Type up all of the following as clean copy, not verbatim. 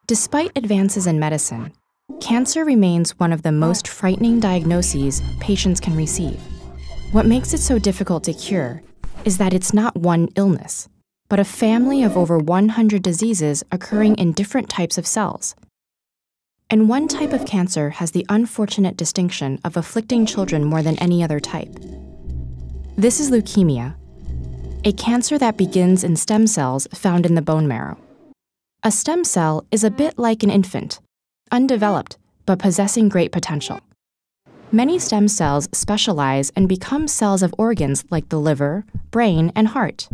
Despite advances in medicine, cancer remains one of the most frightening diagnoses patients can receive. What makes it so difficult to cure is that it's not one illness, but a family of over 100 diseases occurring in different types of cells. And one type of cancer has the unfortunate distinction of afflicting children more than any other type. This is leukemia, a cancer that begins in stem cells found in the bone marrow. A stem cell is a bit like an infant, undeveloped, but possessing great potential. Many stem cells specialize and become cells of organs like the liver, brain, and heart.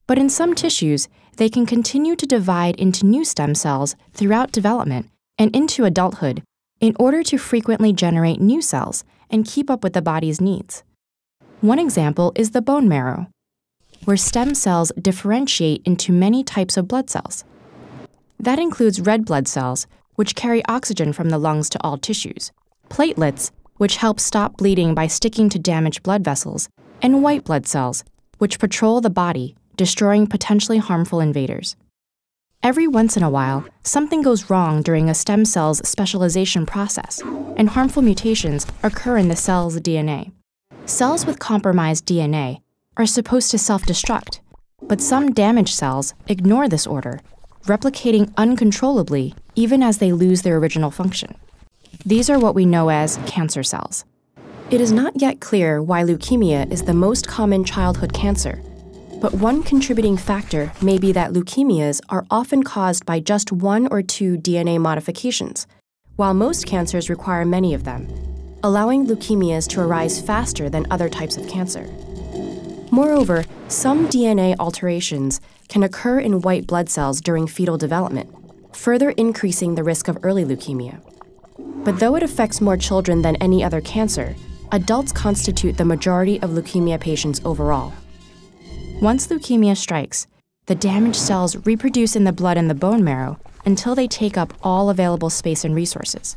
But in some tissues, they can continue to divide into new stem cells throughout development and into adulthood in order to frequently generate new cells and keep up with the body's needs. One example is the bone marrow, where stem cells differentiate into many types of blood cells. That includes red blood cells, which carry oxygen from the lungs to all tissues, platelets, which help stop bleeding by sticking to damaged blood vessels, and white blood cells, which patrol the body, destroying potentially harmful invaders. Every once in a while, something goes wrong during a stem cell's specialization process, and harmful mutations occur in the cell's DNA. Cells with compromised DNA are supposed to self-destruct, but some damaged cells ignore this order, replicating uncontrollably even as they lose their original function. These are what we know as cancer cells. It is not yet clear why leukemia is the most common childhood cancer, but one contributing factor may be that leukemias are often caused by just one or two DNA modifications, while most cancers require many of them, allowing leukemias to arise faster than other types of cancer. Moreover, some DNA alterations can occur in white blood cells during fetal development, further increasing the risk of early leukemia. But though it affects more children than any other cancer, adults constitute the majority of leukemia patients overall. Once leukemia strikes, the damaged cells reproduce in the blood and the bone marrow until they take up all available space and resources.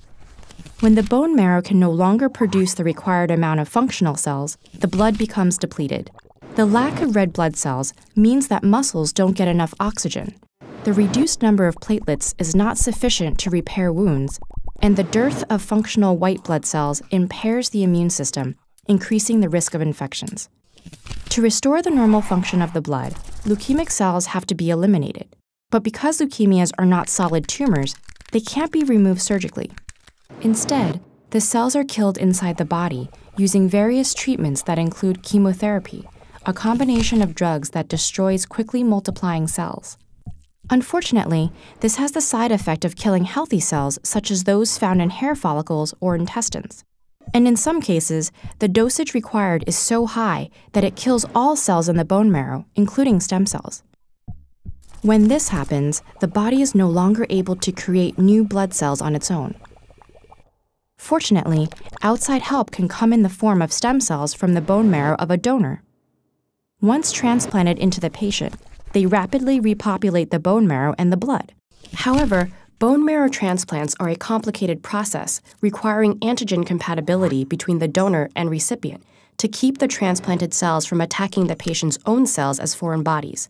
When the bone marrow can no longer produce the required amount of functional cells, the blood becomes depleted. The lack of red blood cells means that muscles don't get enough oxygen. The reduced number of platelets is not sufficient to repair wounds, and the dearth of functional white blood cells impairs the immune system, increasing the risk of infections. To restore the normal function of the blood, leukemic cells have to be eliminated. But because leukemias are not solid tumors, they can't be removed surgically. Instead, the cells are killed inside the body using various treatments that include chemotherapy, a combination of drugs that destroys quickly multiplying cells. Unfortunately, this has the side effect of killing healthy cells such as those found in hair follicles or intestines. And in some cases, the dosage required is so high that it kills all cells in the bone marrow, including stem cells. When this happens, the body is no longer able to create new blood cells on its own. Fortunately, outside help can come in the form of stem cells from the bone marrow of a donor. Once transplanted into the patient, they rapidly repopulate the bone marrow and the blood. However, bone marrow transplants are a complicated process requiring antigen compatibility between the donor and recipient to keep the transplanted cells from attacking the patient's own cells as foreign bodies.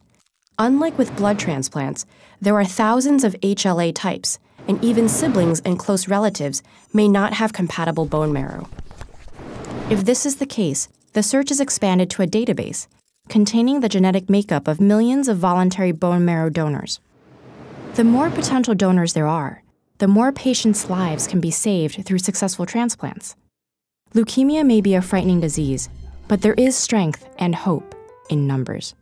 Unlike with blood transplants, there are thousands of HLA types, and even siblings and close relatives may not have compatible bone marrow. If this is the case, the search is expanded to a database containing the genetic makeup of millions of voluntary bone marrow donors. The more potential donors there are, the more patients' lives can be saved through successful transplants. Leukemia may be a frightening disease, but there is strength and hope in numbers.